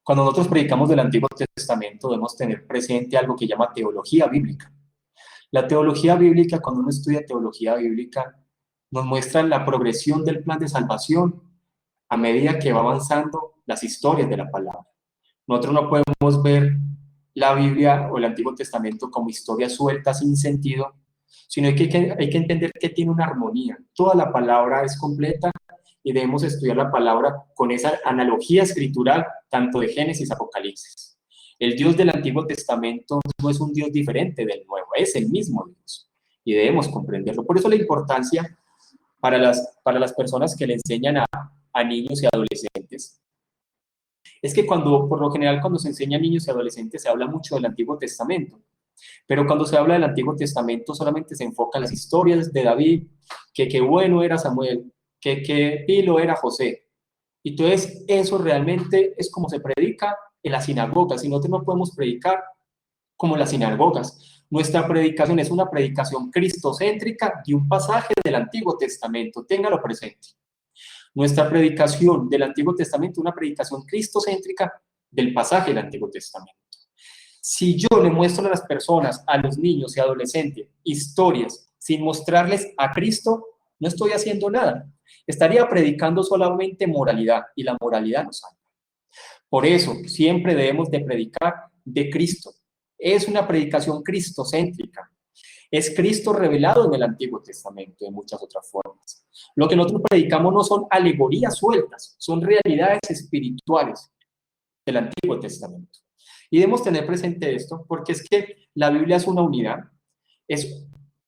Cuando nosotros predicamos del Antiguo Testamento, debemos tener presente algo que llama teología bíblica. La teología bíblica, cuando uno estudia teología bíblica, nos muestra la progresión del plan de salvación a medida que va avanzando las historias de la palabra. Nosotros no podemos ver la Biblia o el Antiguo Testamento como historias sueltas sin sentido, sino hay que entender que tiene una armonía. Toda la palabra es completa y debemos estudiar la palabra con esa analogía escritural, tanto de Génesis a Apocalipsis. El Dios del Antiguo Testamento no es un Dios diferente del Nuevo, es el mismo Dios y debemos comprenderlo. Por eso la importancia para las personas que le enseñan a niños y adolescentes es que por lo general cuando se enseña a niños y adolescentes se habla mucho del Antiguo Testamento, pero cuando se habla del Antiguo Testamento solamente se enfoca en las historias de David, que qué bueno era Samuel, que qué pilo era José. Y entonces eso realmente es como se predica en las sinagogas, y nosotros no podemos predicar como las sinagogas. Nuestra predicación es una predicación cristocéntrica de un pasaje del Antiguo Testamento, téngalo presente. Nuestra predicación del Antiguo Testamento es una predicación cristocéntrica del pasaje del Antiguo Testamento. Si yo le muestro a las personas, a los niños y adolescentes, historias sin mostrarles a Cristo, no estoy haciendo nada. Estaría predicando solamente moralidad, y la moralidad no salva. Por eso, siempre debemos de predicar de Cristo. Es una predicación cristocéntrica. Es Cristo revelado en el Antiguo Testamento, de muchas otras formas. Lo que nosotros predicamos no son alegorías sueltas, son realidades espirituales del Antiguo Testamento. Y debemos tener presente esto, porque es que la Biblia es una unidad.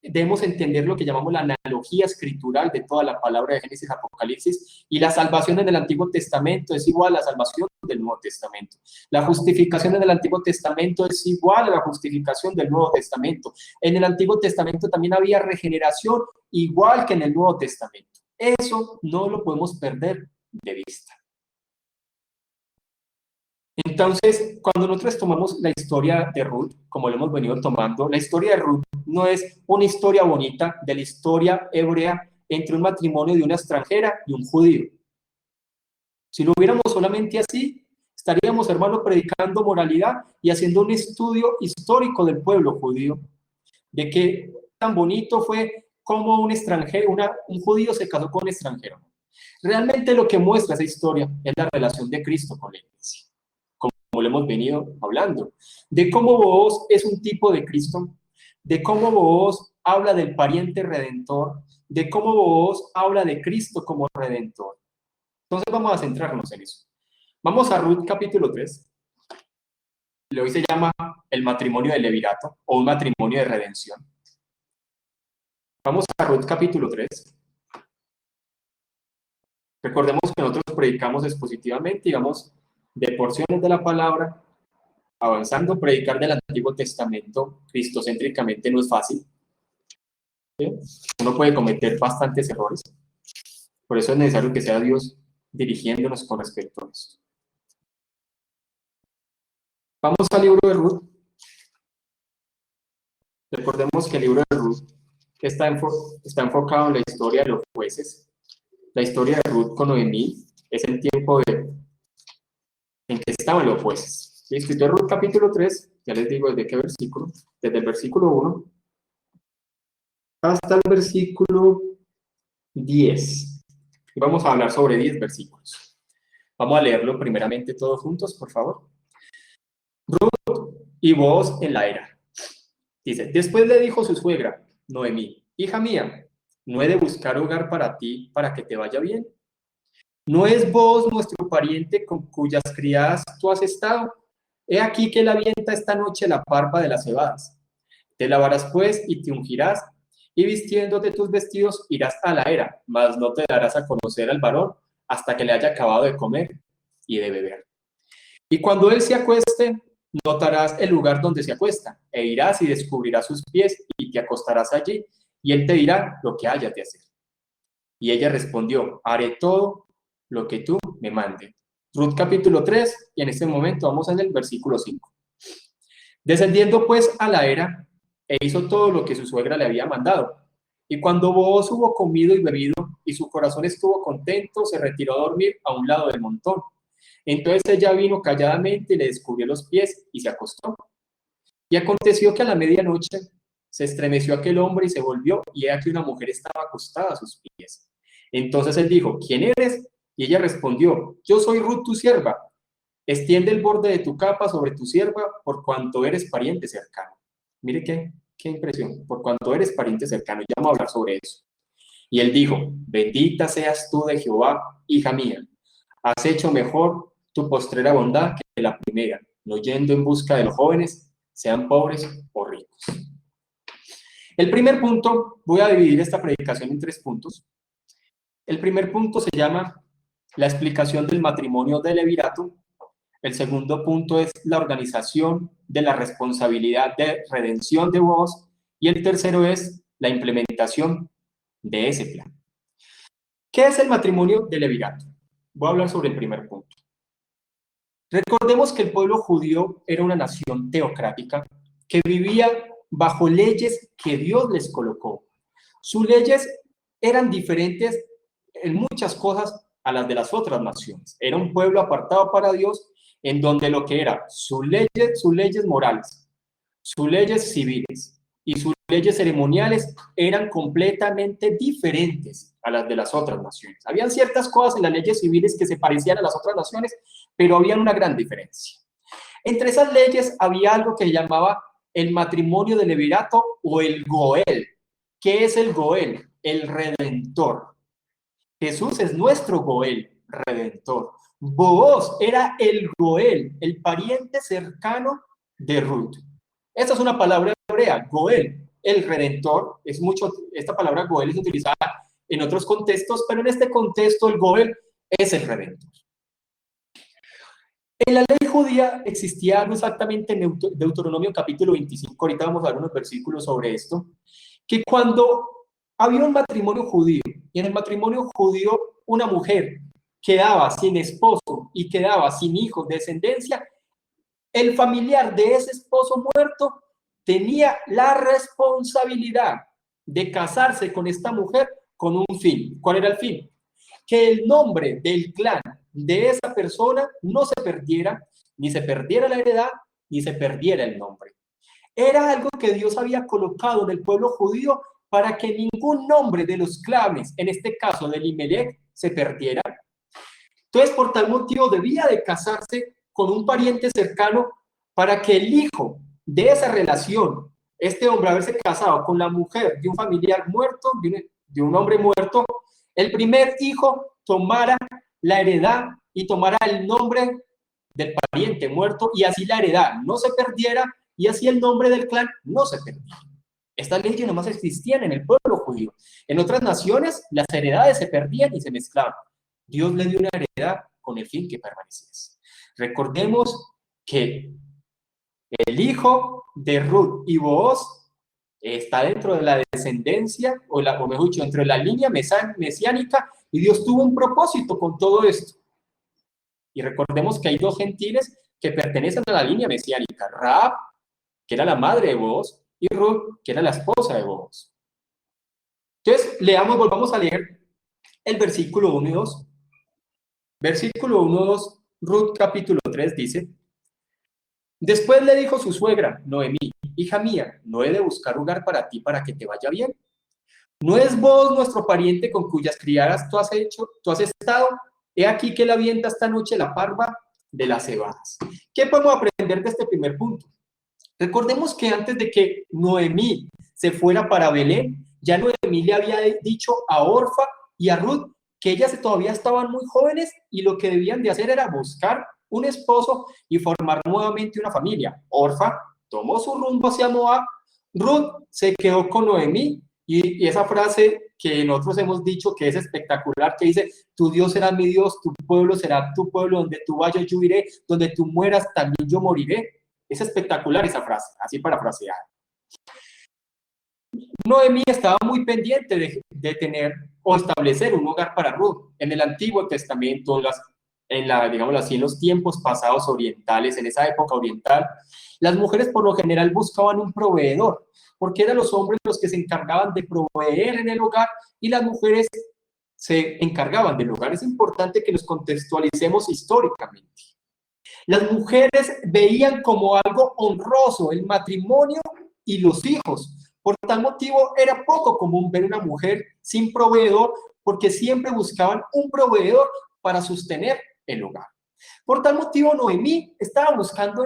Debemos entender lo que llamamos la analogía escritural de toda la palabra de Génesis a Apocalipsis, y la salvación en el Antiguo Testamento es igual a la salvación del Nuevo Testamento. La justificación en el Antiguo Testamento es igual a la justificación del Nuevo Testamento. En el Antiguo Testamento también había regeneración, igual que en el Nuevo Testamento. Eso no lo podemos perder de vista. Entonces, cuando nosotros tomamos la historia de Ruth, como lo hemos venido tomando, la historia de Ruth no es una historia bonita de la historia hebrea entre un matrimonio de una extranjera y un judío. Si lo hubiéramos solamente así, estaríamos, hermanos, predicando moralidad y haciendo un estudio histórico del pueblo judío, de qué tan bonito fue cómo un extranjero, un judío se casó con un extranjero. Realmente lo que muestra esa historia es la relación de Cristo con la iglesia, como lo hemos venido hablando, de cómo Booz es un tipo de Cristo, de cómo Booz habla del pariente redentor, de cómo Booz habla de Cristo como redentor. Entonces vamos a centrarnos en eso. Vamos a Ruth capítulo 3. Hoy se llama el matrimonio de levirato o un matrimonio de redención. Vamos a Ruth capítulo 3. Recordemos que nosotros predicamos expositivamente, digamos, de porciones de la palabra, avanzando. Predicar del Antiguo Testamento cristocéntricamente no es fácil. ¿Sí? Uno puede cometer bastantes errores. Por eso es necesario que sea Dios dirigiéndonos con respecto a esto. Vamos al libro de Ruth. Recordemos que el libro de Ruth está enfocado en la historia de los jueces. La historia de Ruth con Noemí es el tiempo en que estaban los jueces. Y escrito en Ruth capítulo 3, ya les digo desde qué versículo, desde el versículo 1 hasta el versículo 10. Y vamos a hablar sobre 10 versículos. Vamos a leerlo primeramente todos juntos, por favor. Ruth y Booz en la era. Dice, después le dijo su suegra, Noemí, hija mía, ¿no he de buscar hogar para ti para que te vaya bien? ¿No es Booz nuestro pariente con cuyas criadas tú has estado? He aquí que él avienta esta noche la parva de las cebadas. Te lavarás pues y te ungirás, y vistiéndote tus vestidos irás a la era, mas no te darás a conocer al varón hasta que le haya acabado de comer y de beber. Y cuando él se acueste, notarás el lugar donde se acuesta, e irás y descubrirás sus pies, y te acostarás allí, y él te dirá lo que hayas de hacer. Y ella respondió, haré todo lo que tú me mandes. Ruth capítulo 3, y en este momento vamos en el versículo 5. Descendiendo pues a la era, e hizo todo lo que su suegra le había mandado. Y cuando Booz hubo comido y bebido, y su corazón estuvo contento, se retiró a dormir a un lado del montón. Entonces ella vino calladamente, le descubrió los pies y se acostó. Y aconteció que a la medianoche se estremeció aquel hombre y se volvió, y he aquí una mujer estaba acostada a sus pies. Entonces él dijo, ¿quién eres? Y ella respondió, yo soy Ruth tu sierva. Extiende el borde de tu capa sobre tu sierva, por cuanto eres pariente cercano. Mire qué impresión, por cuanto eres pariente cercano. Ya vamos a hablar sobre eso. Y él dijo, bendita seas tú de Jehová, hija mía. Has hecho mejor tu postrera bondad que la primera, no yendo en busca de los jóvenes, sean pobres o ricos. El primer punto, voy a dividir esta predicación en 3 puntos. El primer punto se llama la explicación del matrimonio de levirato. El segundo punto es la organización de la responsabilidad de redención de Booz. Y el tercero es la implementación de ese plan. ¿Qué es el matrimonio de levirato? Voy a hablar sobre el primer punto. Recordemos que el pueblo judío era una nación teocrática que vivía bajo leyes que Dios les colocó. Sus leyes eran diferentes en muchas cosas a las de las otras naciones. Era un pueblo apartado para Dios, en donde lo que era sus leyes morales, sus leyes civiles y sus leyes ceremoniales eran completamente diferentes a las de las otras naciones. Habían ciertas cosas en las leyes civiles que se parecían a las otras naciones, pero había una gran diferencia. Entre esas leyes había algo que llamaba el matrimonio de levirato o el Goel. ¿Qué es el Goel? El redentor. Jesús es nuestro Goel, redentor. Booz era el Goel, el pariente cercano de Ruth. Esta es una palabra hebrea, Goel, el redentor. Esta palabra Goel es utilizada en otros contextos, pero en este contexto el Goel es el redentor. En la ley judía existía algo exactamente en Deuteronomio capítulo 25, ahorita vamos a ver unos versículos sobre esto, que cuando había un matrimonio judío, y en el matrimonio judío una mujer quedaba sin esposo y quedaba sin hijos, descendencia, el familiar de ese esposo muerto tenía la responsabilidad de casarse con esta mujer con un fin. ¿Cuál era el fin? Que el nombre del clan de esa persona no se perdiera, ni se perdiera la heredad, ni se perdiera el nombre. Era algo que Dios había colocado en el pueblo judío para que ningún nombre de los clanes, en este caso de Elimelech, se perdiera. Entonces, por tal motivo, debía de casarse con un pariente cercano para que el hijo de esa relación, este hombre haberse casado con la mujer de un familiar muerto, de un hombre muerto, el primer hijo tomara la heredad y tomara el nombre del pariente muerto, y así la heredad no se perdiera y así el nombre del clan no se perdiera. Estas leyes nomás existían en el pueblo judío. En otras naciones las heredades se perdían y se mezclaban. Dios le dio una heredad con el fin que permaneciese. Recordemos que el hijo de Ruth y Booz está dentro de la descendencia, o mejor dicho, dentro de la línea mesiánica, y Dios tuvo un propósito con todo esto. Y recordemos que hay 2 gentiles que pertenecen a la línea mesiánica: Rahab, que era la madre de Booz, y Ruth, que era la esposa de Booz. Entonces, volvamos a leer el versículo 1 y 2. Versículo 1 y 2, Ruth capítulo 3 dice: después le dijo su suegra, Noemí, hija mía, ¿no he de buscar lugar para ti para que te vaya bien? ¿No es Booz nuestro pariente con cuyas criadas tú has estado? He aquí que él avienta esta noche la parva de las cebadas. ¿Qué podemos aprender de este primer punto? Recordemos que antes de que Noemí se fuera para Belén, ya Noemí le había dicho a Orfa y a Ruth que ellas todavía estaban muy jóvenes y lo que debían de hacer era buscar un esposo y formar nuevamente una familia. Orfa tomó su rumbo hacia Moab, Ruth se quedó con Noemí, y esa frase que nosotros hemos dicho que es espectacular, que dice: tu Dios será mi Dios, tu pueblo será tu pueblo, donde tú vayas yo iré, donde tú mueras también yo moriré. Es espectacular esa frase, así parafraseada. Noemí estaba muy pendiente de tener o establecer un hogar para Ruth. En el Antiguo Testamento, digámoslo así, en los tiempos pasados orientales, en esa época oriental, las mujeres por lo general buscaban un proveedor, porque eran los hombres los que se encargaban de proveer en el hogar, y las mujeres se encargaban del hogar. Es importante que nos contextualicemos históricamente. Las mujeres veían como algo honroso el matrimonio y los hijos. Por tal motivo, era poco común ver una mujer sin proveedor, porque siempre buscaban un proveedor para sostener el hogar. Por tal motivo, Noemí estaba buscando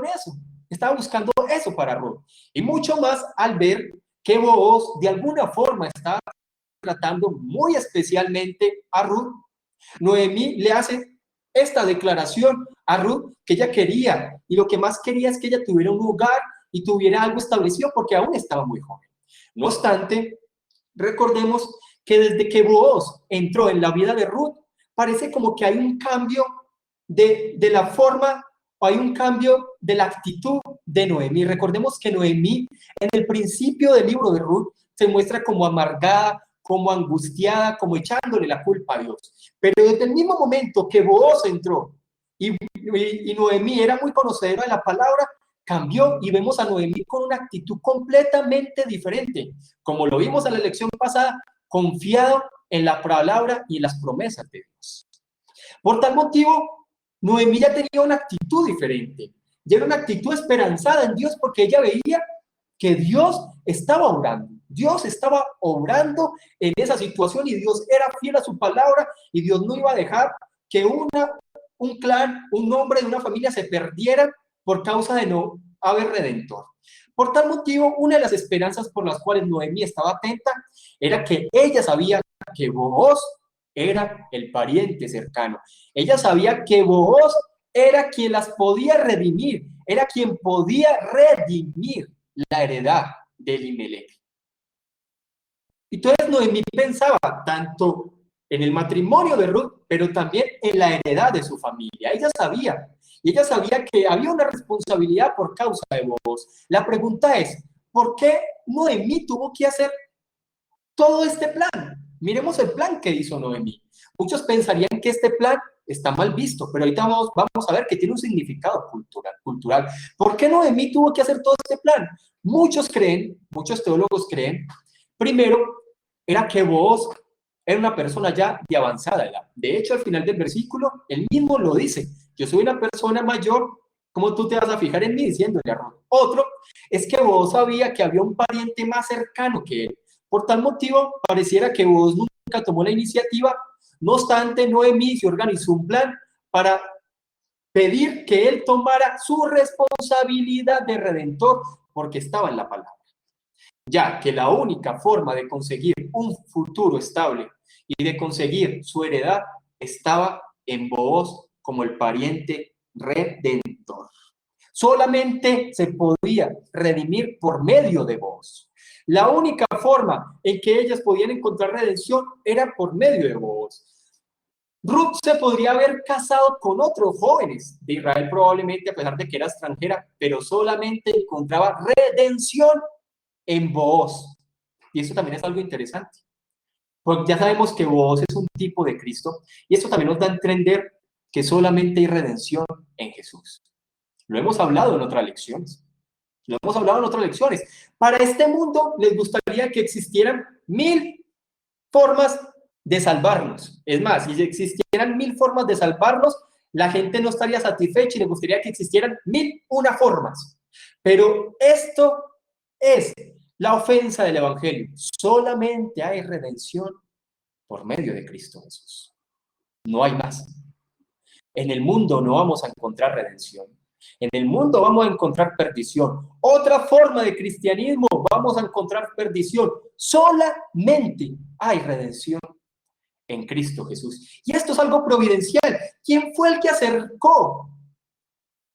eso para Ruth. Y mucho más al ver que Booz de alguna forma estaba tratando muy especialmente a Ruth. Noemí le hace esta declaración a Ruth que ella quería, y lo que más quería es que ella tuviera un hogar y tuviera algo establecido, porque aún estaba muy joven. No obstante, recordemos que desde que Booz entró en la vida de Ruth, parece como que hay un cambio de la forma, o hay un cambio de la actitud de Noemí. Recordemos que Noemí, en el principio del libro de Ruth, se muestra como amargada, como angustiada, como echándole la culpa a Dios. Pero desde el mismo momento que Booz entró y Noemí era muy conocedora de la palabra, cambió y vemos a Noemí con una actitud completamente diferente. Como lo vimos en la lección pasada, confiado en la palabra y en las promesas de Dios. Por tal motivo, Noemí ya tenía una actitud diferente. Ya era una actitud esperanzada en Dios, porque ella veía que Dios estaba obrando. Dios estaba obrando en esa situación y Dios era fiel a su palabra, y Dios no iba a dejar que un clan, un nombre de una familia se perdiera por causa de no haber redentor. Por tal motivo, una de las esperanzas por las cuales Noemí estaba atenta era que ella sabía que Booz era el pariente cercano. Ella sabía que Booz era quien las podía redimir, era quien podía redimir la heredad de Elimelech. Entonces Noemí pensaba tanto en el matrimonio de Ruth, pero también en la heredad de su familia. Ella sabía que había una responsabilidad por causa de Booz. La pregunta es, ¿por qué Noemí tuvo que hacer todo este plan? Miremos el plan que hizo Noemí. Muchos pensarían que este plan está mal visto, pero ahorita vamos a ver que tiene un significado cultural. ¿Por qué Noemí tuvo que hacer todo este plan? Muchos teólogos creen, primero, era que Booz era una persona ya de avanzada edad. De hecho, al final del versículo, él mismo lo dice: yo soy una persona mayor, ¿cómo tú te vas a fijar en mí? Diciéndole a Ruth. Otro es que Booz sabía que había un pariente más cercano que él. Por tal motivo, pareciera que Booz nunca tomó la iniciativa. No obstante, Noemí se organizó un plan para pedir que él tomara su responsabilidad de redentor, porque estaba en la palabra. Ya que la única forma de conseguir un futuro estable y de conseguir su heredad estaba en Booz como el pariente redentor. Solamente se podía redimir por medio de Booz. La única forma en que ellas podían encontrar redención era por medio de Booz. Ruth se podría haber casado con otros jóvenes de Israel probablemente, a pesar de que era extranjera, pero solamente encontraba redención en Booz. Y eso también es algo interesante, porque ya sabemos que Booz es un tipo de Cristo, y eso también nos da a entender que solamente hay redención en Jesús. Lo hemos hablado en otras lecciones. Para este mundo les gustaría que existieran 1000 formas de salvarnos. Es más, si existieran 1000 formas de salvarnos, la gente no estaría satisfecha y le gustaría que existieran 1001 formas. Pero esto es la ofensa del Evangelio. Solamente hay redención por medio de Cristo Jesús. No hay más. En el mundo no vamos a encontrar redención. En el mundo vamos a encontrar perdición. Otra forma de cristianismo, vamos a encontrar perdición. Solamente hay redención en Cristo Jesús. Y esto es algo providencial. ¿Quién fue el que acercó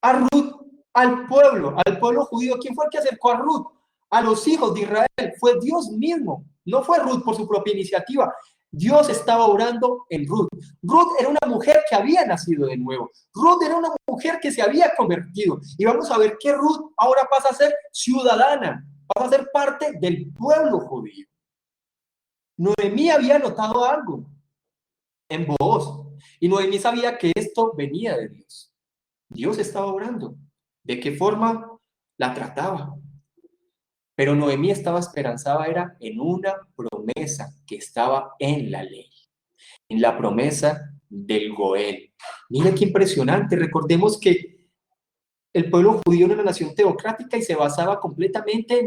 a Ruth al pueblo judío? ¿Quién fue el que acercó a Ruth a los hijos de Israel? Fue Dios mismo. No fue Ruth por su propia iniciativa. Dios estaba obrando en Ruth. Ruth era una mujer que había nacido de nuevo. Ruth era una mujer que se había convertido. Y vamos a ver que Ruth ahora pasa a ser ciudadana, pasa a ser parte del pueblo judío. Noemí había notado algo en Booz, y Noemí sabía que esto venía de Dios. Dios estaba obrando. ¿De qué forma la trataba? Pero Noemí estaba esperanzada era en una promesa que estaba en la ley. en la promesa del Goel. Mira qué impresionante. Recordemos que el pueblo judío era una nación teocrática y se basaba completamente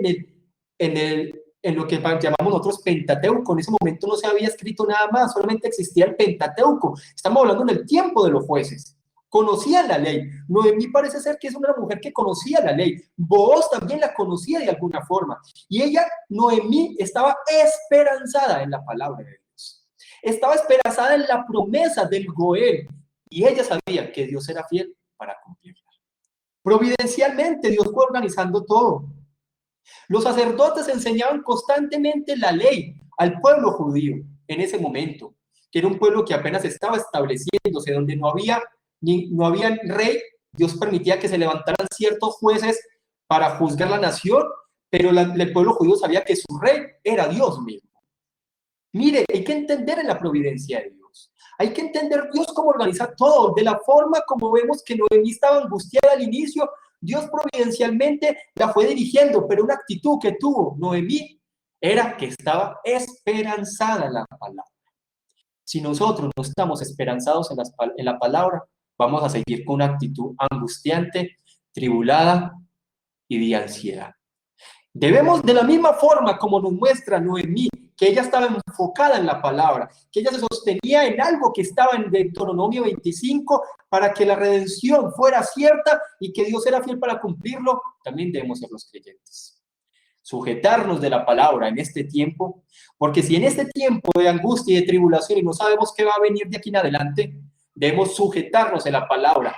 en lo que llamamos nosotros Pentateuco. En ese momento no se había escrito nada más, solamente existía el Pentateuco. Estamos hablando en el tiempo de los jueces. Conocían la ley. Noemí parece ser que es una mujer que conocía la ley. Booz también la conocía de alguna forma. Y ella, Noemí, estaba esperanzada en la palabra de Dios. Estaba esperanzada en la promesa del Goel. Y ella sabía que Dios era fiel para cumplirla. Providencialmente, Dios fue organizando todo. Los sacerdotes enseñaban constantemente la ley al pueblo judío en ese momento, que era un pueblo que apenas estaba estableciéndose, donde no había rey. Dios permitía que se levantaran ciertos jueces para juzgar la nación, pero el pueblo judío sabía que su rey era Dios mismo. Mire, hay que entender en la providencia de Dios. Hay que entender Dios cómo organiza todo, de la forma como vemos que Noemí estaba angustiada al inicio. Dios providencialmente la fue dirigiendo, pero una actitud que tuvo Noemí era que estaba esperanzada en la palabra. Si nosotros no estamos esperanzados en la palabra, vamos a seguir con una actitud angustiante, tribulada y de ansiedad. Debemos, de la misma forma como nos muestra Noemí, que ella estaba enfocada en la palabra, que ella se sostenía en algo que estaba en Deuteronomio 25 para que la redención fuera cierta y que Dios era fiel para cumplirlo, también debemos ser los creyentes. Sujetarnos de la palabra en este tiempo, porque si en este tiempo de angustia y de tribulación y no sabemos qué va a venir de aquí en adelante, debemos sujetarnos en la palabra,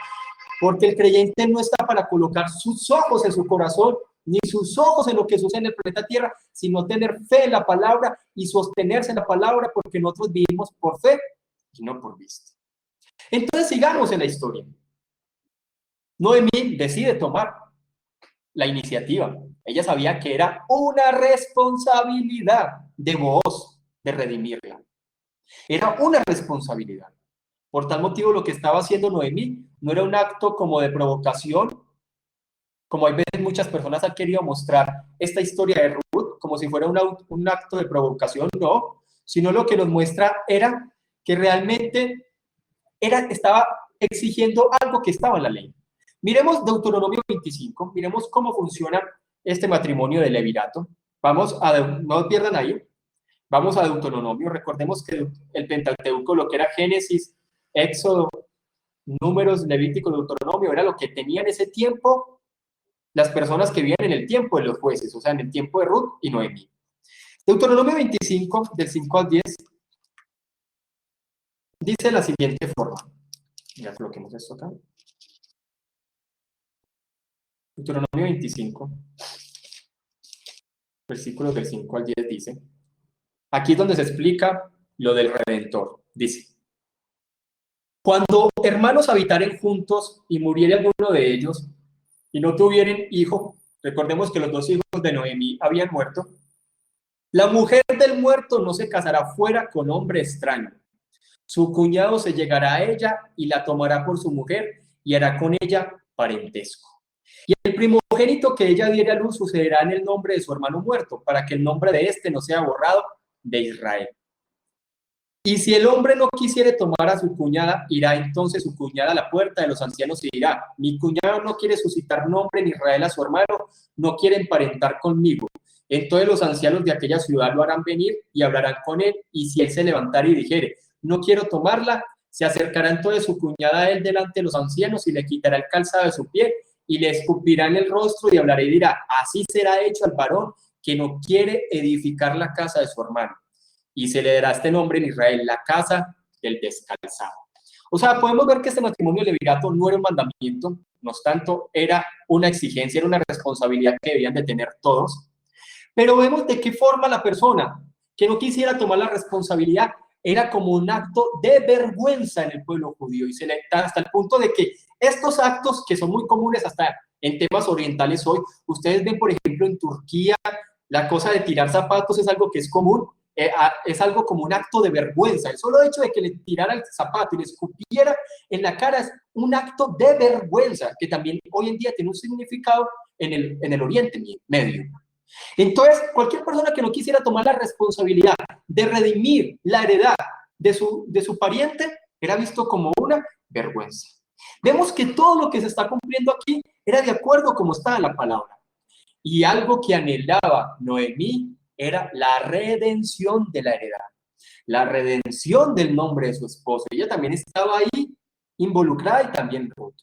porque el creyente no está para colocar sus ojos en su corazón, ni sus ojos en lo que sucede en el planeta Tierra, sino tener fe en la palabra y sostenerse en la palabra, porque nosotros vivimos por fe y no por vista. Entonces sigamos en la historia. Noemí decide tomar la iniciativa. Ella sabía que era una responsabilidad de Booz de redimirla. Era una responsabilidad. Por tal motivo, lo que estaba haciendo Noemí no era un acto como de provocación, como hay veces muchas personas han querido mostrar esta historia de Ruth como si fuera un acto de provocación, no, sino lo que nos muestra era que realmente estaba exigiendo algo que estaba en la ley. Miremos Deuteronomio 25, miremos cómo funciona este matrimonio de levirato. No pierdan ahí, vamos a Deuteronomio. Recordemos que el Pentateuco, lo que era Génesis, Éxodo, Números, Levítico, Deuteronomio, era lo que tenía en ese tiempo las personas que vivían en el tiempo de los jueces, o sea, en el tiempo de Ruth y Noemí. Deuteronomio 25, del 5 al 10, dice de la siguiente forma. Ya coloquemos esto acá. Deuteronomio 25, versículos del 5 al 10 dice, aquí es donde se explica lo del Redentor. Dice, cuando hermanos habitaren juntos y muriere alguno de ellos y no tuvieren hijo, recordemos que los dos hijos de Noemí habían muerto, la mujer del muerto no se casará fuera con hombre extraño. Su cuñado se llegará a ella y la tomará por su mujer y hará con ella parentesco. Y el primogénito que ella diera a luz sucederá en el nombre de su hermano muerto, para que el nombre de éste no sea borrado de Israel. Y si el hombre no quisiere tomar a su cuñada, irá entonces su cuñada a la puerta de los ancianos y dirá, mi cuñado no quiere suscitar nombre en Israel a su hermano, no quiere emparentar conmigo. Entonces los ancianos de aquella ciudad lo harán venir y hablarán con él, y si él se levantare y dijere, no quiero tomarla, se acercará entonces su cuñada a él delante de los ancianos y le quitará el calzado de su pie y le escupirá en el rostro y hablará y dirá, así será hecho al varón que no quiere edificar la casa de su hermano. Y se le dará este nombre en Israel, la casa del descalzado. O sea, podemos ver que este matrimonio de levirato no era un mandamiento, no obstante, era una exigencia, era una responsabilidad que debían de tener todos. Pero vemos de qué forma la persona que no quisiera tomar la responsabilidad era como un acto de vergüenza en el pueblo judío. Y se le da hasta el punto de que estos actos, que son muy comunes hasta en temas orientales hoy, ustedes ven, por ejemplo, en Turquía, la cosa de tirar zapatos es algo que es común. Es algo como un acto de vergüenza. El solo hecho de que le tirara el zapato y le escupiera en la cara es un acto de vergüenza, que también hoy en día tiene un significado en el Oriente Medio. Entonces, cualquier persona que no quisiera tomar la responsabilidad de redimir la heredad de su pariente era visto como una vergüenza. Vemos que todo lo que se está cumpliendo aquí era de acuerdo como está la palabra. Y algo que anhelaba Noemí era la redención de la heredad, la redención del nombre de su esposo. Ella también estaba ahí involucrada y también Ruth.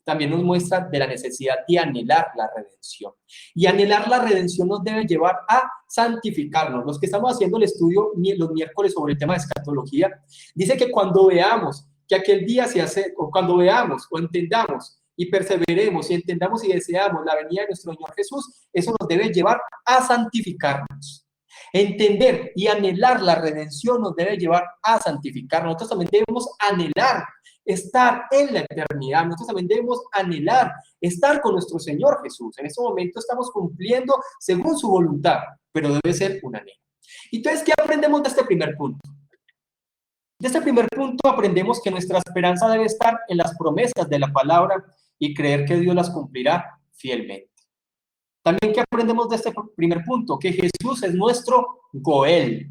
También nos muestra de la necesidad de anhelar la redención. Y anhelar la redención nos debe llevar a santificarnos. Los que estamos haciendo el estudio los miércoles sobre el tema de escatología, dice que cuando veamos que aquel día se hace, o cuando veamos o entendamos y perseveremos y entendamos y deseamos la venida de nuestro Señor Jesús, eso nos debe llevar a santificarnos. Entender y anhelar la redención nos debe llevar a santificarnos. Nosotros también debemos anhelar estar en la eternidad. Nosotros también debemos anhelar estar con nuestro Señor Jesús. En este momento estamos cumpliendo según su voluntad, pero debe ser un anhelo. Entonces, ¿qué aprendemos de este primer punto? De este primer punto aprendemos que nuestra esperanza debe estar en las promesas de la palabra y creer que Dios las cumplirá fielmente. También, ¿qué aprendemos de este primer punto? Que Jesús es nuestro Goel,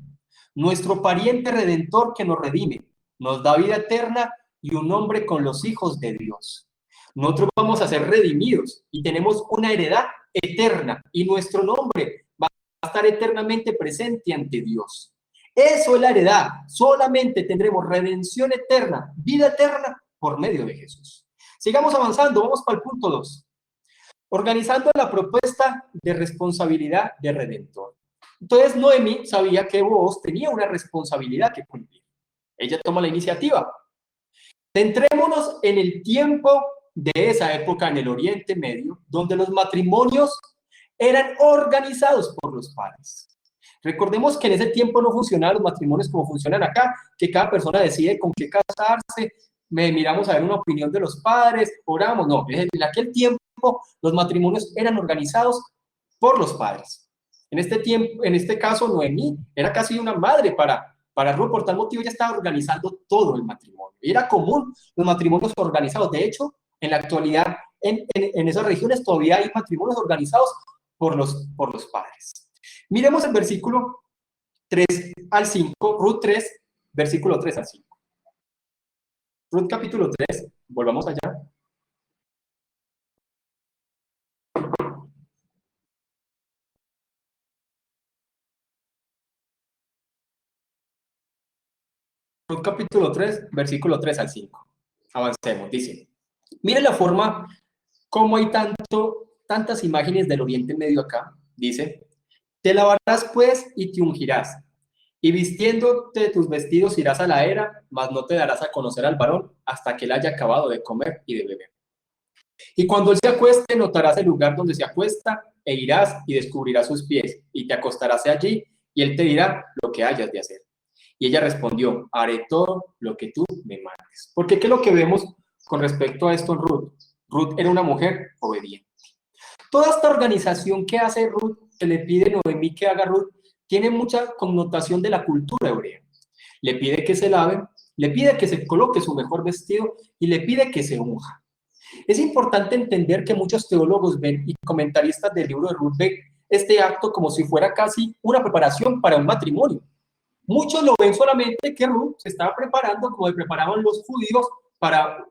nuestro pariente redentor que nos redime, nos da vida eterna y un nombre con los hijos de Dios. Nosotros vamos a ser redimidos y tenemos una heredad eterna y nuestro nombre va a estar eternamente presente ante Dios. Eso es la heredad. Solamente tendremos redención eterna, vida eterna por medio de Jesús. Sigamos avanzando, vamos para el punto 2. Organizando la propuesta de responsabilidad de redentor. Entonces Noemí sabía que Booz tenía una responsabilidad que cumplir. Ella toma la iniciativa. Centrémonos en el tiempo de esa época en el Oriente Medio, donde los matrimonios eran organizados por los padres. Recordemos que en ese tiempo no funcionaban los matrimonios como funcionan acá, que cada persona decide con qué casarse, miramos a ver una opinión de los padres, oramos. No, en aquel tiempo los matrimonios eran organizados por los padres. En este caso, Noemí era casi una madre para Ruth, por tal motivo ella estaba organizando todo el matrimonio. Era común los matrimonios organizados. De hecho, en la actualidad, en esas regiones todavía hay matrimonios organizados por los padres. Miremos el versículo 3 al 5, Ruth 3, versículo 3 al 5. Ruth capítulo 3, volvamos allá. Ruth capítulo 3, versículo 3 al 5. Avancemos, dice. Mire la forma como hay tantas imágenes del Oriente Medio acá. Dice, te lavarás pues y te ungirás, y vistiéndote tus vestidos irás a la era, mas no te darás a conocer al varón hasta que él haya acabado de comer y de beber. Y cuando él se acueste, notarás el lugar donde se acuesta, e irás y descubrirás sus pies, y te acostarás allí, y él te dirá lo que hayas de hacer. Y ella respondió, haré todo lo que tú me mandes. Porque ¿qué es lo que vemos con respecto a esto en Ruth? Ruth era una mujer obediente. Toda esta organización que hace Ruth, que le pide Noemí que haga Ruth, tiene mucha connotación de la cultura hebrea. Le pide que se lave, le pide que se coloque su mejor vestido y le pide que se unja. Es importante entender que muchos teólogos ven y comentaristas del libro de Ruth ven este acto como si fuera casi una preparación para un matrimonio. Muchos lo ven solamente que Ruth se estaba preparando como le preparaban los judíos para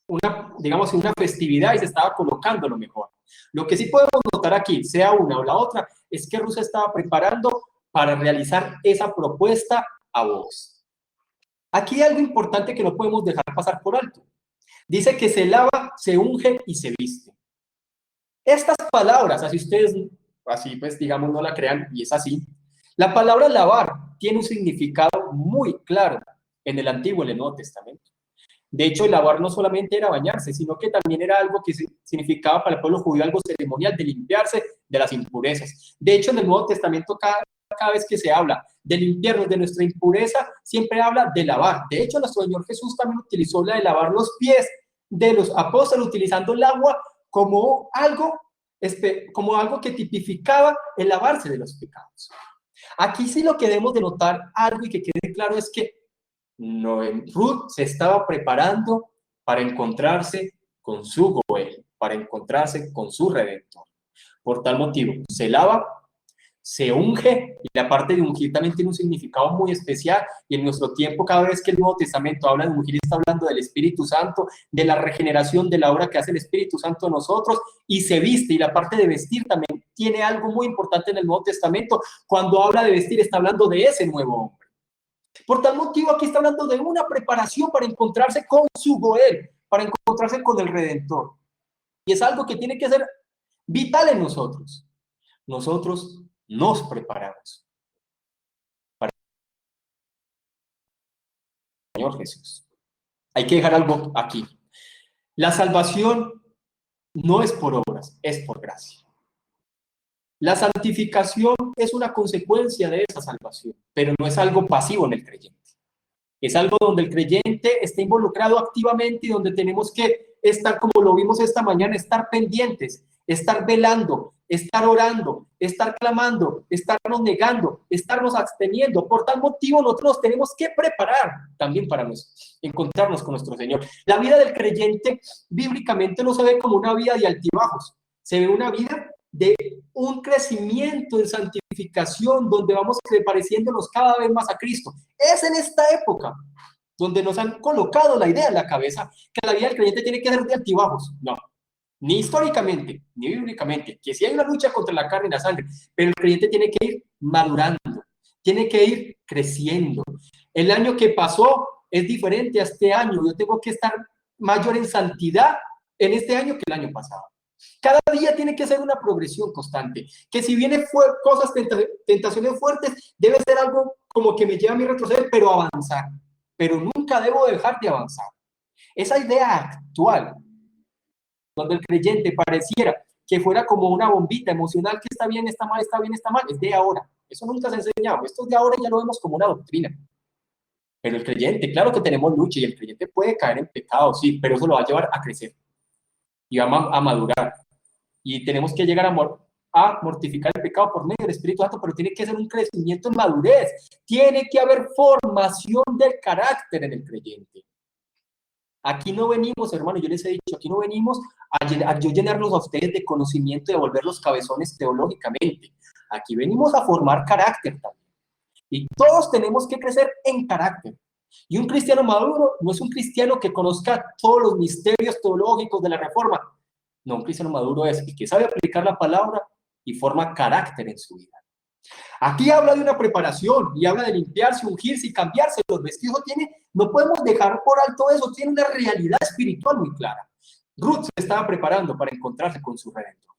una festividad y se estaba colocando lo mejor. Lo que sí podemos notar aquí, sea una o la otra, es que Ruth se estaba preparando para realizar esa propuesta a Booz. Aquí hay algo importante que no podemos dejar pasar por alto. Dice que se lava, se unge y se viste. Estas palabras, así ustedes, así pues digamos no la crean y es así, la palabra lavar tiene un significado muy claro en el Antiguo y en el Nuevo Testamento. De hecho, el lavar no solamente era bañarse, sino que también era algo que significaba para el pueblo judío algo ceremonial de limpiarse de las impurezas. De hecho, en el Nuevo Testamento, cada vez que se habla de limpiarnos de nuestra impureza, siempre habla de lavar. De hecho, nuestro Señor Jesús también utilizó la de lavar los pies de los apóstoles, utilizando el agua como algo que tipificaba el lavarse de los pecados. Aquí sí lo que debemos de notar algo y que quede claro es que Ruth se estaba preparando para encontrarse con su Goel, para encontrarse con su Redentor. Por tal motivo, se lava, se unge, y la parte de ungir también tiene un significado muy especial, y en nuestro tiempo, cada vez que el Nuevo Testamento habla de ungir, está hablando del Espíritu Santo, de la regeneración, de la obra que hace el Espíritu Santo en nosotros, y se viste, y la parte de vestir también tiene algo muy importante en el Nuevo Testamento. Cuando habla de vestir, está hablando de ese nuevo hombre. Por tal motivo, aquí está hablando de una preparación para encontrarse con su Goel, para encontrarse con el Redentor. Y es algo que tiene que ser vital en nosotros. Nosotros nos preparamos para el Señor Jesús. Hay que dejar algo aquí. La salvación no es por obras, es por gracia. La santificación es una consecuencia de esa salvación, pero no es algo pasivo en el creyente. Es algo donde el creyente está involucrado activamente y donde tenemos que estar, como lo vimos esta mañana, estar pendientes, estar velando, estar orando, estar clamando, estarnos negando, estarnos absteniendo. Por tal motivo, nosotros nos tenemos que preparar también para encontrarnos con nuestro Señor. La vida del creyente bíblicamente no se ve como una vida de altibajos, se ve una vida de un crecimiento en santificación, donde vamos pareciéndonos cada vez más a Cristo. Es en esta época donde nos han colocado la idea en la cabeza que la vida del creyente tiene que ser de altibajos. No, ni históricamente, ni bíblicamente, que sí hay una lucha contra la carne y la sangre, pero el creyente tiene que ir madurando, tiene que ir creciendo. El año que pasó es diferente a este año. Yo tengo que estar mayor en santidad en este año que el año pasado. Cada día tiene que ser una progresión constante, que si vienen cosas, tentaciones fuertes, debe ser algo como que me lleva a mi retroceder, pero avanzar. Pero nunca debo dejar de avanzar. Esa idea actual, donde el creyente pareciera que fuera como una bombita emocional, que está bien, está mal, está bien, está mal, es de ahora. Eso nunca se ha enseñado. Esto es de ahora y ya lo vemos como una doctrina. Pero el creyente, claro que tenemos lucha y el creyente puede caer en pecado, sí, pero eso lo va a llevar a crecer y a madurar. Y tenemos que llegar a mortificar el pecado por medio del Espíritu Santo, pero tiene que ser un crecimiento en madurez. Tiene que haber formación del carácter en el creyente. Aquí no venimos, hermano, yo les he dicho, aquí no venimos a llenarlos a ustedes de conocimiento y a volverlos cabezones teológicamente. Aquí venimos a formar carácter también. Y todos tenemos que crecer en carácter. Y un cristiano maduro no es un cristiano que conozca todos los misterios teológicos de la Reforma. No, un cristiano maduro es el que sabe aplicar la palabra y forma carácter en su vida. Aquí habla de una preparación y habla de limpiarse, ungirse y cambiarse los vestidos. No podemos dejar por alto eso, tiene una realidad espiritual muy clara. Ruth se estaba preparando para encontrarse con su Redentor.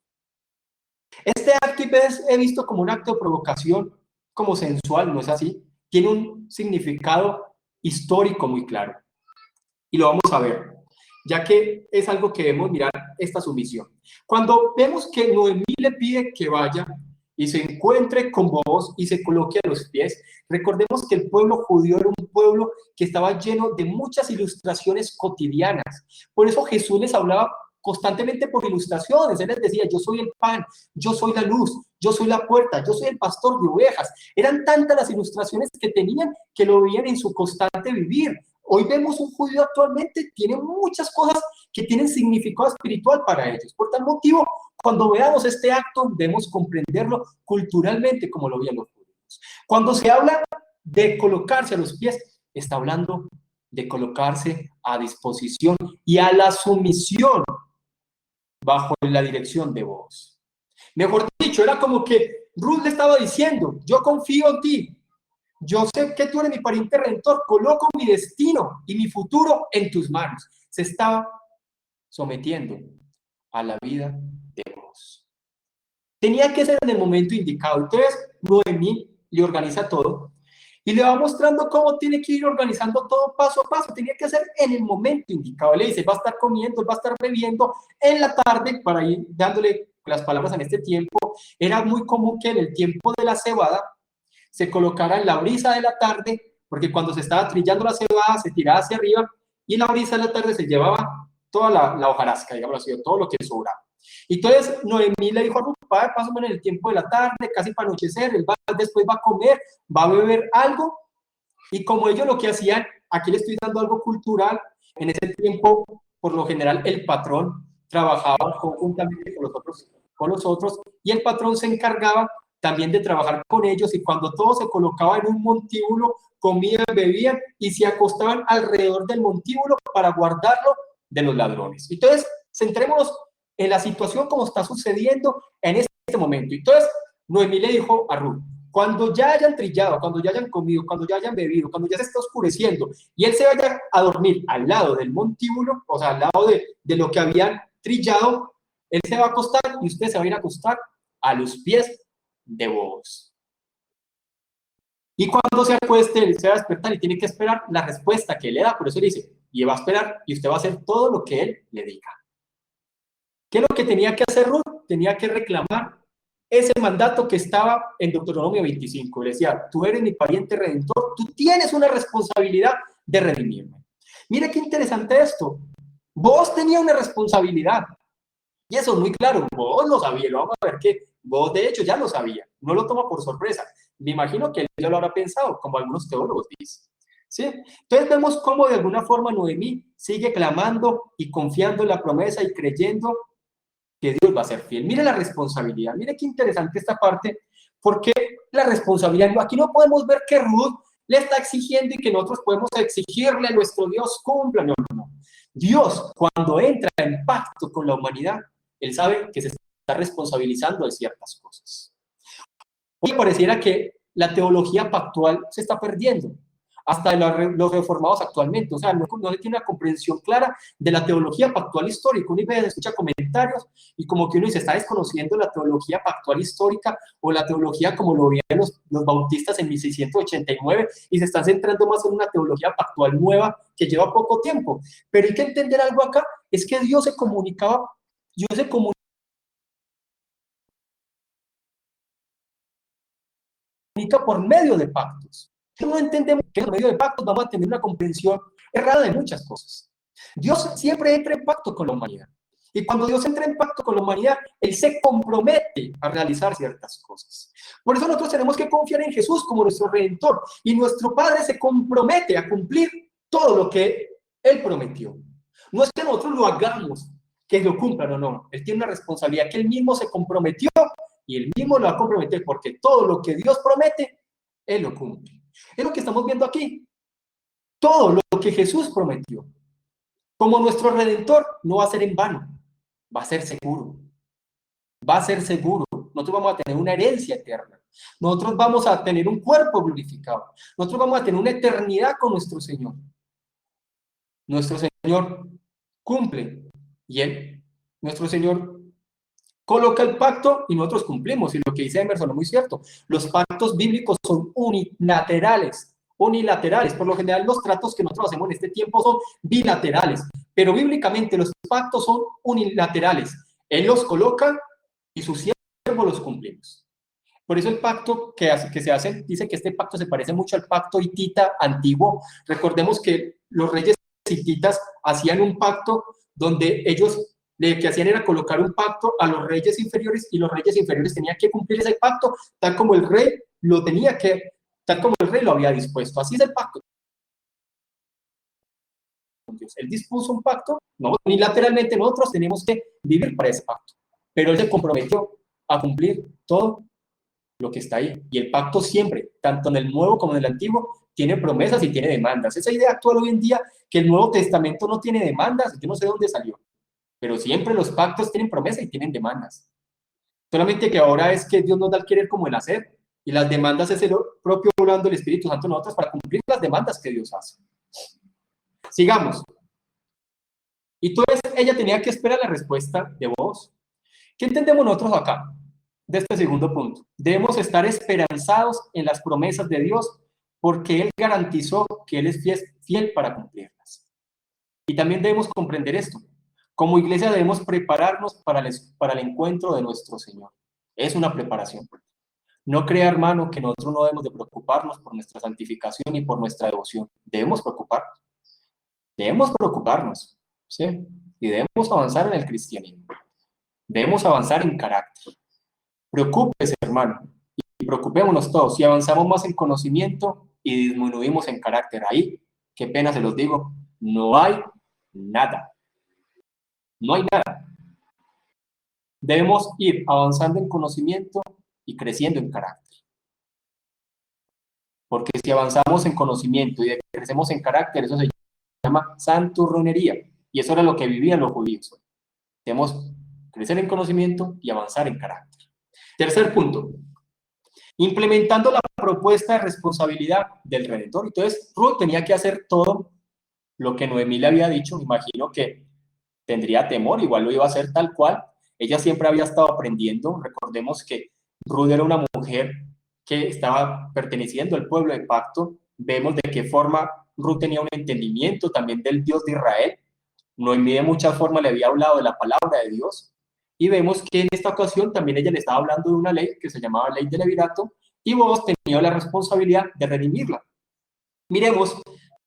Este acto he visto como un acto de provocación, como sensual, ¿no es así? Tiene un significado histórico muy claro. Y lo vamos a ver, ya que es algo que debemos mirar esta sumisión. Cuando vemos que Noemí le pide que vaya y se encuentre con vos y se coloque a los pies, recordemos que el pueblo judío era un pueblo que estaba lleno de muchas ilustraciones cotidianas. Por eso Jesús les hablaba constantemente por ilustraciones. Él les decía, yo soy el pan, yo soy la luz, yo soy la puerta, yo soy el pastor de ovejas. Eran tantas las ilustraciones que tenían que lo veían en su constante vivir. Hoy vemos un judío actualmente, tiene muchas cosas que tienen significado espiritual para ellos. Por tal motivo, cuando veamos este acto, debemos comprenderlo culturalmente como lo veían los judíos. Cuando se habla de colocarse a los pies, está hablando de colocarse a disposición y a la sumisión bajo la dirección de vos. Mejor dicho, era como que Ruth le estaba diciendo, yo confío en ti, yo sé que tú eres mi pariente redentor, coloco mi destino y mi futuro en tus manos. Se estaba sometiendo a la vida de vos. Tenía que ser en el momento indicado. Entonces, Noemí le organiza todo y le va mostrando cómo tiene que ir organizando todo paso a paso. Tenía que ser en el momento indicado. Le dice, va a estar comiendo, va a estar bebiendo en la tarde, para ir dándole las palabras en este tiempo. Era muy común que en el tiempo de la cebada se colocara en la brisa de la tarde, porque cuando se estaba trillando la cebada se tiraba hacia arriba y en la brisa de la tarde se llevaba toda la hojarasca, digamos así, todo lo que sobraba. Entonces Noemí le dijo a Ruth, padre, pásame en el tiempo de la tarde, casi para anochecer, después va a comer, va a beber algo, y como ellos lo que hacían, aquí le estoy dando algo cultural, en ese tiempo, por lo general, el patrón trabajaba conjuntamente con los otros, y el patrón se encargaba también de trabajar con ellos, y cuando todo se colocaba en un montíbulo, comían, bebían y se acostaban alrededor del montíbulo para guardarlo de los ladrones. Entonces, centrémonos en la situación como está sucediendo en este momento. Entonces, Noemí le dijo a Ruth: cuando ya hayan trillado, cuando ya hayan comido, cuando ya hayan bebido, cuando ya se esté oscureciendo y él se vaya a dormir al lado del montíbulo, o sea, al lado de lo que habían trillado, él se va a acostar y usted se va a ir a acostar a los pies de Booz. Y cuando se acueste, él se va a despertar y tiene que esperar la respuesta que él le da. Por eso le dice, y va a esperar y usted va a hacer todo lo que él le diga. ¿Qué es lo que tenía que hacer Ruth? Tenía que reclamar ese mandato que estaba en Deuteronomio 25. Le decía, tú eres mi pariente redentor, tú tienes una responsabilidad de redimirme. Mire qué interesante esto. Vos tenía una responsabilidad. Y eso es muy claro, vos lo sabía, lo vamos a ver que vos de hecho ya lo sabía, no lo toma por sorpresa. Me imagino que él ya lo habrá pensado, como algunos teólogos dicen. ¿Sí? Entonces vemos cómo de alguna forma Noemí sigue clamando y confiando en la promesa y creyendo que Dios va a ser fiel. Mire la responsabilidad, mire qué interesante esta parte, porque la responsabilidad, aquí no podemos ver que Ruth le está exigiendo y que nosotros podemos exigirle a nuestro Dios cumpla, no, no, no. Dios, cuando entra en pacto con la humanidad, él sabe que se está responsabilizando de ciertas cosas. Hoy pareciera que la teología pactual se está perdiendo, hasta los reformados actualmente. O sea, no se tiene una comprensión clara de la teología pactual histórica. Uno escucha comentarios y como que uno se está desconociendo la teología pactual histórica o la teología como lo veían los bautistas en 1689 y se están centrando más en una teología pactual nueva que lleva poco tiempo. Pero hay que entender algo acá, es que Dios se comunicaba, por medio de pactos. No entendemos que por medio de pactos vamos a tener una comprensión errada de muchas cosas. Dios siempre entra en pacto con la humanidad. Y cuando Dios entra en pacto con la humanidad, Él se compromete a realizar ciertas cosas. Por eso nosotros tenemos que confiar en Jesús como nuestro Redentor. Y nuestro Padre se compromete a cumplir todo lo que Él prometió. No es que nosotros lo hagamos, que lo cumpla, no, no. Él tiene una responsabilidad que Él mismo se comprometió y Él mismo lo va a comprometer porque todo lo que Dios promete, Él lo cumple. Es lo que estamos viendo aquí. Todo lo que Jesús prometió como nuestro Redentor no va a ser en vano, va a ser seguro. Va a ser seguro. Nosotros vamos a tener una herencia eterna. Nosotros vamos a tener un cuerpo glorificado. Nosotros vamos a tener una eternidad con nuestro Señor. Nuestro Señor cumple y Él, nuestro Señor, coloca el pacto y nosotros cumplimos. Y lo que dice Emerson es muy cierto. Los pactos bíblicos son unilaterales. Por lo general, los tratos que nosotros hacemos en este tiempo son bilaterales. Pero bíblicamente los pactos son unilaterales. Él los coloca y sus siervos los cumplimos. Por eso el pacto que se hace, dice que este pacto se parece mucho al pacto hitita antiguo. Recordemos que los reyes hititas hacían un pacto donde ellos lo que hacían era colocar un pacto a los reyes inferiores y los reyes inferiores tenían que cumplir ese pacto tal como el rey lo había dispuesto. Así es el pacto. Él dispuso un pacto, no unilateralmente nosotros tenemos que vivir para ese pacto, pero él se comprometió a cumplir todo lo que está ahí. Y el pacto siempre, tanto en el Nuevo como en el Antiguo, tiene promesas y tiene demandas. Esa idea actual hoy en día que el Nuevo Testamento no tiene demandas, yo no sé de dónde salió, pero siempre los pactos tienen promesas y tienen demandas. Solamente que ahora es que Dios nos da el querer como el hacer, y las demandas es el propio obrando del Espíritu Santo en nosotros para cumplir las demandas que Dios hace. Sigamos. Y entonces ella tenía que esperar la respuesta de vos. ¿Qué entendemos nosotros acá de este segundo punto? Debemos estar esperanzados en las promesas de Dios porque Él garantizó que Él es fiel para cumplirlas. Y también debemos comprender esto. Como iglesia debemos prepararnos para el encuentro de nuestro Señor. Es una preparación. No crea, hermano, que nosotros no debemos de preocuparnos por nuestra santificación y por nuestra devoción. Debemos preocuparnos. Debemos preocuparnos, ¿sí? Y debemos avanzar en el cristianismo. Debemos avanzar en carácter. Preocúpese, hermano, y preocupémonos todos. Si avanzamos más en conocimiento y disminuimos en carácter, ahí, qué pena se los digo, no hay nada. No hay nada. Debemos ir avanzando en conocimiento y creciendo en carácter. Porque si avanzamos en conocimiento y crecemos en carácter, eso se llama santurronería. Y eso era lo que vivían los judíos. Debemos crecer en conocimiento y avanzar en carácter. Tercer punto, implementando la propuesta de responsabilidad del Redentor. Entonces, Ruth tenía que hacer todo lo que Noemí le había dicho. Me imagino que tendría temor, igual lo iba a hacer tal cual. Ella siempre había estado aprendiendo. Recordemos que Ruth era una mujer que estaba perteneciendo al pueblo de pacto. Vemos de qué forma Ruth tenía un entendimiento también del Dios de Israel. Noemí de muchas formas le había hablado de la palabra de Dios. Y vemos que en esta ocasión también ella le estaba hablando de una ley que se llamaba ley del levirato, y vos tenía la responsabilidad de redimirla. Miremos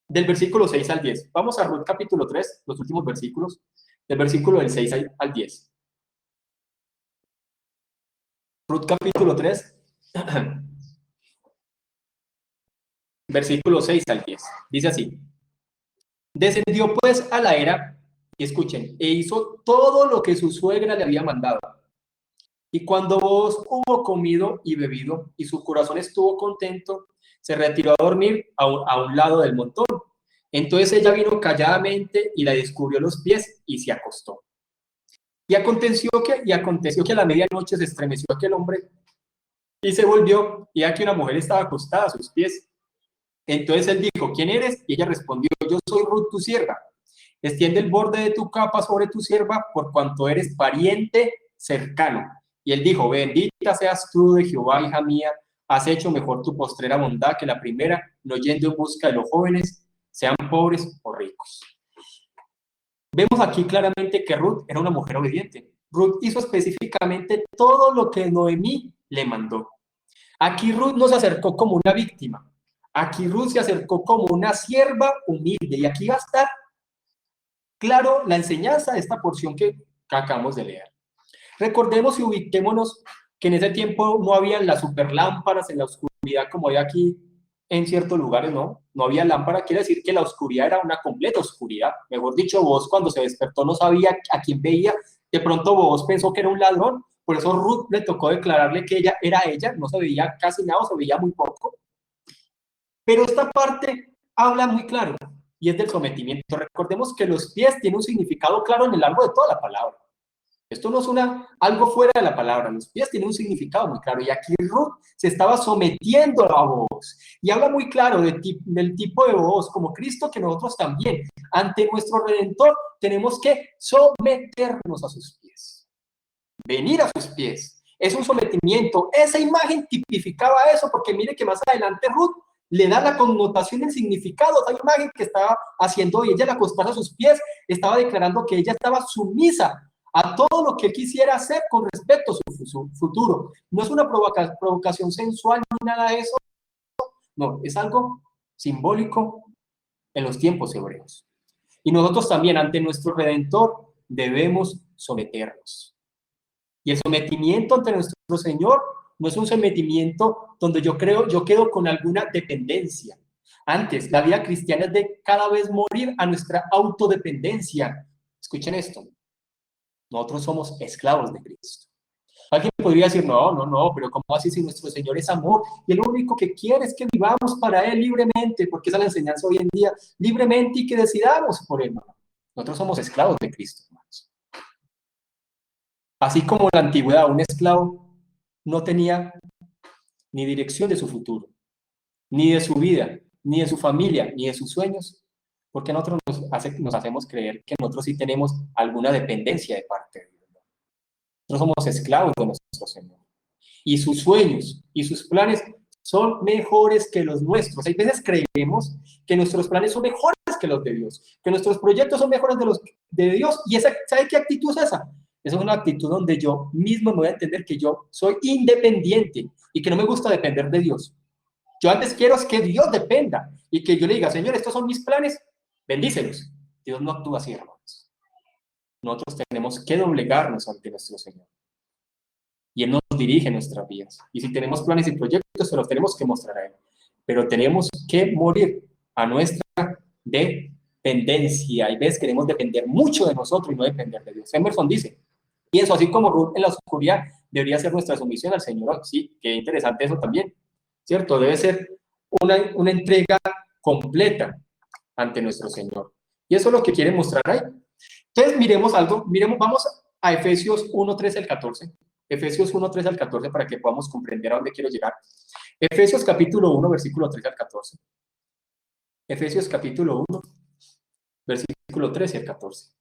del versículo 6 al 10. Vamos a Ruth capítulo 3, los últimos versículos, del versículo del 6 al 10. Ruth capítulo 3, versículo 6 al 10. Dice así: descendió pues a la era, y escuchen, e hizo todo lo que su suegra le había mandado. Y cuando vos hubo comido y bebido, y su corazón estuvo contento, se retiró a dormir a un lado del montón. Entonces ella vino calladamente y la descubrió los pies y se acostó. Y aconteció que a la medianoche se estremeció aquel hombre y se volvió, y aquí una mujer estaba acostada a sus pies. Entonces él dijo: ¿quién eres? Y ella respondió: yo soy Ruth, tu sierva. Extiende el borde de tu capa sobre tu sierva, por cuanto eres pariente cercano. Y él dijo: bendita seas tú de Jehová, hija mía, has hecho mejor tu postrera bondad que la primera, no yendo en busca de los jóvenes, sean pobres o ricos. Vemos aquí claramente que Ruth era una mujer obediente. Ruth hizo específicamente todo lo que Noemí le mandó. Aquí Ruth no se acercó como una víctima. Aquí Ruth se acercó como una sierva humilde. Y aquí va a estar claro la enseñanza de esta porción que acabamos de leer. Recordemos y ubiquémonos que en ese tiempo no había las superlámparas en la oscuridad como hay aquí en ciertos lugares, ¿no? No había lámpara, quiere decir que la oscuridad era una completa oscuridad. Mejor dicho, vos cuando se despertó no sabía a quién veía. De pronto vos pensó que era un ladrón. Por eso Ruth le tocó declararle que ella era ella. No se veía casi nada, se veía muy poco. Pero esta parte habla muy claro y es del sometimiento. Recordemos que los pies tienen un significado claro en el largo de toda la palabra. Esto no es algo fuera de la palabra. Los pies tienen un significado muy claro. Y aquí Ruth se estaba sometiendo a vos. Y habla muy claro del tipo de vos, como Cristo, que nosotros también, ante nuestro Redentor, tenemos que someternos a sus pies. Venir a sus pies. Es un sometimiento. Esa imagen tipificaba eso, porque mire que más adelante Ruth le da la connotación, el significado. Esa imagen que estaba haciendo y ella al acostarse a sus pies, estaba declarando que ella estaba sumisa a todo lo que él quisiera hacer con respecto a su futuro. No es una provocación sensual ni nada de eso. No, es algo simbólico en los tiempos hebreos. Y nosotros también, ante nuestro Redentor, debemos someternos. Y el sometimiento ante nuestro Señor no es un sometimiento donde yo quedo con alguna dependencia. Antes, la vida cristiana es de cada vez morir a nuestra autodependencia. Escuchen esto. Nosotros somos esclavos de Cristo. Alguien podría decir: no, pero ¿cómo así si nuestro Señor es amor? Y el único que quiere es que vivamos para Él libremente, porque esa es la enseñanza hoy en día, libremente, y que decidamos por Él. Nosotros somos esclavos de Cristo, hermanos. Así como en la antigüedad un esclavo no tenía ni dirección de su futuro, ni de su vida, ni de su familia, ni de sus sueños, porque nosotros nos hacemos creer que nosotros sí tenemos alguna dependencia de parte de Dios. Nosotros somos esclavos de nuestro Señor. Y sus sueños y sus planes son mejores que los nuestros. Hay veces creemos que nuestros planes son mejores que los de Dios, que nuestros proyectos son mejores de los de Dios. ¿Y sabe qué actitud es esa? Esa es una actitud donde yo mismo me voy a entender que yo soy independiente y que no me gusta depender de Dios. Yo antes quiero es que Dios dependa y que yo le diga: Señor, estos son mis planes, bendícelos. Dios no actúa así, hermanos. Nosotros tenemos que doblegarnos ante nuestro Señor. Y Él nos dirige nuestras vidas. Y si tenemos planes y proyectos, se los tenemos que mostrar a Él. Pero tenemos que morir a nuestra dependencia. Hay veces queremos depender mucho de nosotros y no depender de Dios. Emerson dice: pienso así como Ruth en la oscuridad, debería ser nuestra sumisión al Señor. Sí, qué interesante eso también, ¿cierto? Debe ser una entrega completa ante nuestro Señor. Y eso es lo que quiere mostrar ahí. Entonces, miremos algo, vamos a Efesios 1, 13 al 14. Efesios 1, 13 al 14 para que podamos comprender a dónde quiero llegar. Efesios capítulo 1, versículo 13 al 14. Efesios capítulo 1, versículo 13 al 14.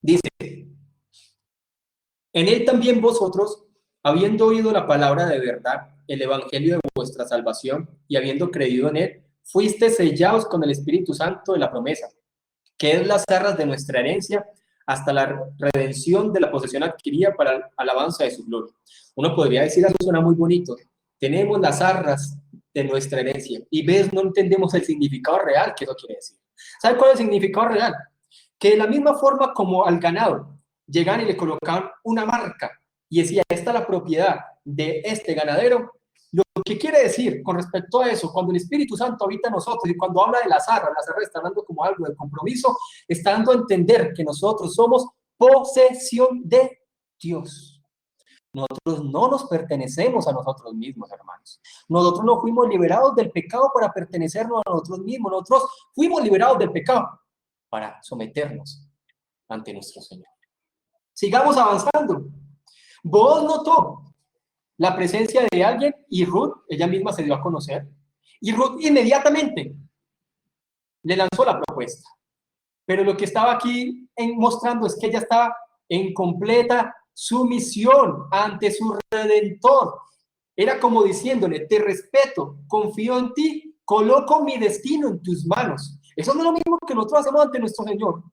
Dice, en él también vosotros, habiendo oído la palabra de verdad, el evangelio de vuestra salvación, y habiendo creído en él, fuiste sellados con el Espíritu Santo de la promesa, que es las arras de nuestra herencia, hasta la redención de la posesión adquirida para la alabanza de su gloria. Uno podría decir, eso suena muy bonito, tenemos las arras de nuestra herencia, y ves, no entendemos el significado real que eso quiere decir. ¿Sabe cuál es el significado real? Que de la misma forma como al ganado, llegan y le colocaban una marca, y decía, esta es la propiedad de este ganadero. Lo que quiere decir con respecto a eso, cuando el Espíritu Santo habita en nosotros y cuando habla de las arras está hablando como algo de compromiso, está dando a entender que nosotros somos posesión de Dios. Nosotros no nos pertenecemos a nosotros mismos, hermanos. Nosotros no fuimos liberados del pecado para pertenecernos a nosotros mismos. Nosotros fuimos liberados del pecado para someternos ante nuestro Señor. Sigamos avanzando. Boaz notó la presencia de alguien y Ruth, ella misma se dio a conocer, y Ruth inmediatamente le lanzó la propuesta. Pero lo que estaba aquí mostrando es que ella estaba en completa sumisión ante su Redentor. Era como diciéndole, te respeto, confío en ti, coloco mi destino en tus manos. Eso no es lo mismo que nosotros hacemos ante nuestro Señor.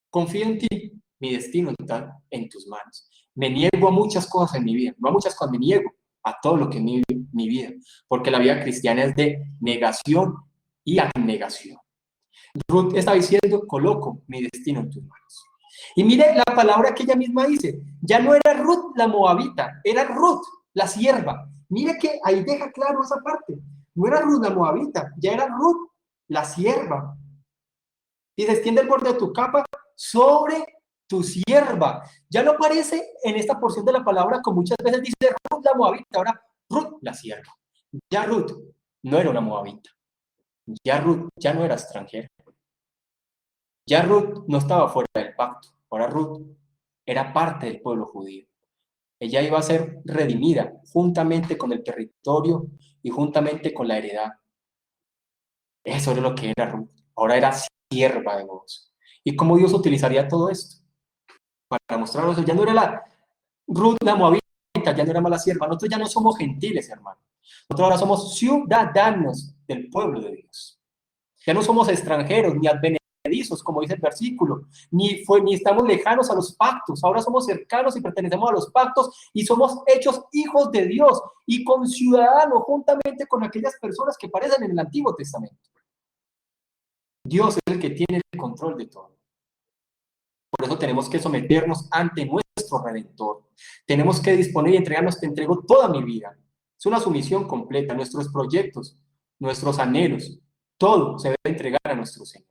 Confío en ti, mi destino está en tus manos. Me niego a muchas cosas en mi vida, no a muchas cosas, me niego a todo lo que es mi vida, porque la vida cristiana es de negación y abnegación. Ruth está diciendo, coloco mi destino en tus manos. Y mire la palabra que ella misma dice, ya no era Ruth la moabita, era Ruth la sierva. Mire que ahí deja claro esa parte, no era Ruth la moabita, ya era Ruth la sierva. Y se extiende el borde de tu capa sobre tu sierva. Ya no aparece en esta porción de la palabra, como muchas veces dice Ruth la moabita, ahora Ruth la sierva. Ya Ruth no era una moabita. Ya Ruth ya no era extranjera. Ya Ruth no estaba fuera del pacto. Ahora Ruth era parte del pueblo judío. Ella iba a ser redimida juntamente con el territorio y juntamente con la heredad. Eso era lo que era Ruth. Ahora era sierva de Boaz. ¿Y cómo Dios utilizaría todo esto? Para mostrarnos, ya no era la Ruth la moabita, ya no era mala sierva. Nosotros ya no somos gentiles, hermano. Nosotros ahora somos ciudadanos del pueblo de Dios. Ya no somos extranjeros ni advenedizos, como dice el versículo, ni estamos lejanos a los pactos. Ahora somos cercanos y pertenecemos a los pactos y somos hechos hijos de Dios y conciudadanos juntamente con aquellas personas que aparecen en el Antiguo Testamento. Dios es el que tiene el control de todo. Por eso tenemos que someternos ante nuestro Redentor. Tenemos que disponer y entregarnos, te entrego toda mi vida. Es una sumisión completa, nuestros proyectos, nuestros anhelos, todo se debe entregar a nuestro Señor.